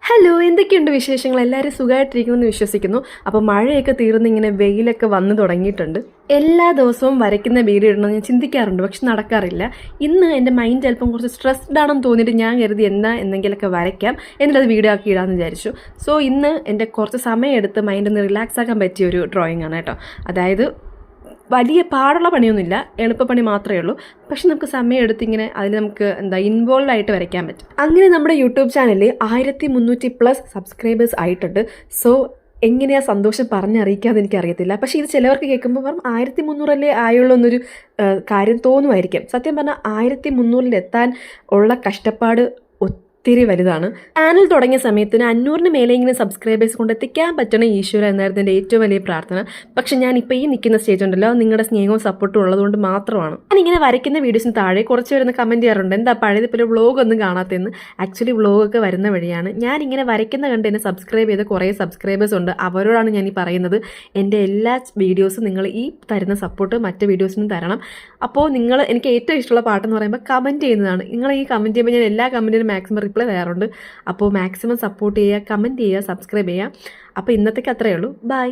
Hello, എന്തൊക്കെയുണ്ട് വിശേഷങ്ങൾ? എല്ലാവരും സുഖമായിട്ടിരിക്കുമെന്ന് വിശ്വസിക്കുന്നു. അപ്പോൾ മഴയൊക്കെ തീർന്ന് ഇങ്ങനെ വെയിലൊക്കെ വന്നു തുടങ്ങിയിട്ടുണ്ട്. എല്ലാ ദിവസവും വരയ്ക്കുന്ന വീഡിയോ ഇടണമെന്ന് ഞാൻ ചിന്തിക്കാറുണ്ട്, പക്ഷെ നടക്കാറില്ല. ഇന്ന് എൻ്റെ മൈൻഡ് അല്പം കുറച്ച് സ്ട്രെസ്ഡ് ആണെന്ന് തോന്നിയിട്ട് ഞാൻ കരുതി എന്തെങ്കിലുമൊക്കെ വരയ്ക്കാം, എന്നിട്ടത് വീഡിയോ ആക്കി ഇടാമെന്ന് വിചാരിച്ചു. സോ ഇന്ന് എൻ്റെ കുറച്ച് സമയം എടുത്ത് മൈൻഡ് ഒന്ന് റിലാക്സ് ആക്കാൻ പറ്റിയ ഒരു ഡ്രോയിങ് ആണ് കേട്ടോ. അതായത് വലിയ പാടുള്ള പണിയൊന്നുമില്ല, എളുപ്പപ്പണി മാത്രമേ ഉള്ളൂ. പക്ഷെ നമുക്ക് സമയം എടുത്തിങ്ങനെ അതിൽ നമുക്ക് ഇൻവോൾവ് ആയിട്ട് വരയ്ക്കാൻ പറ്റും. അങ്ങനെ നമ്മുടെ യൂട്യൂബ് ചാനലിൽ 1300+ സബ്സ്ക്രൈബേഴ്സ് ആയിട്ടുണ്ട്. സോ എങ്ങനെയാ സന്തോഷം പറഞ്ഞറിയിക്കാമെന്ന് എനിക്കറിയത്തില്ല. പക്ഷേ ഇത് ചിലവർക്ക് കേൾക്കുമ്പോൾ 1300 ആയുള്ളൂ എന്നൊരു കാര്യം തോന്നുമായിരിക്കും. സത്യം പറഞ്ഞാൽ 1300 എത്താൻ ഉള്ള കഷ്ടപ്പാട് ഒത്തിരി വലുതാണ്. ചാനൽ തുടങ്ങിയ സമയത്തിന് 500 മേലെങ്കിലും സബ്സ്ക്രൈബേഴ്സ് കൊണ്ട് എത്തിക്കാൻ പറ്റണം ഈശ്വര എന്നായിരുന്നു എൻ്റെ ഏറ്റവും വലിയ പ്രാർത്ഥന. പക്ഷെ ഞാൻ ഇപ്പോൾ ഈ നിൽക്കുന്ന സ്റ്റേജ് ഉണ്ടല്ലോ, നിങ്ങളുടെ സ്നേഹവും സപ്പോർട്ടും ഉള്ളതുകൊണ്ട് മാത്രമാണ്. ഞാനിങ്ങനെ വരയ്ക്കുന്ന വീഡിയോസിന് താഴെ കുറച്ച് പേരൊന്ന് കമൻറ്റ് ചെയ്യാറുണ്ട്, എന്താ പഴയതുപോലെ വ്ളോഗ് ഒന്നും കാണാത്തതെന്ന്. ആക്ച്വലി വ്ളോഗൊക്കെ വരുന്ന വഴിയാണ്. ഞാനിങ്ങനെ വരയ്ക്കുന്ന കണ്ട് എന്നെ സബ്സ്ക്രൈബ് ചെയ്ത കുറേ സബ്സ്ക്രൈബേഴ്സ് ഉണ്ട്. അവരോടാണ് ഞാൻ ഈ പറയുന്നത്, എൻ്റെ എല്ലാ വീഡിയോസും നിങ്ങൾ ഈ തരുന്ന സപ്പോർട്ട് മറ്റ് വീഡിയോസിനും തരണം. അപ്പോൾ നിങ്ങൾ എനിക്ക് ഏറ്റവും ഇഷ്ടമുള്ള പാട്ടെന്ന് പറയുമ്പോൾ കമൻറ്റ് ചെയ്യുന്നതാണ്. നിങ്ങൾ ഈ കമൻറ്റ് ചെയ്യുമ്പോൾ ഞാൻ എല്ലാ കമൻറ്റിനും മാക്സിമം റിപ്ലൈ തരാറുണ്ട്. അപ്പോൾ മാക്സിമം സപ്പോർട്ട് ചെയ്യുക, കമൻറ്റ് ചെയ്യുക, സബ്സ്ക്രൈബ് ചെയ്യുക. അപ്പോൾ ഇന്നത്തേക്ക് അത്രയേ ഉള്ളൂ. ബൈ.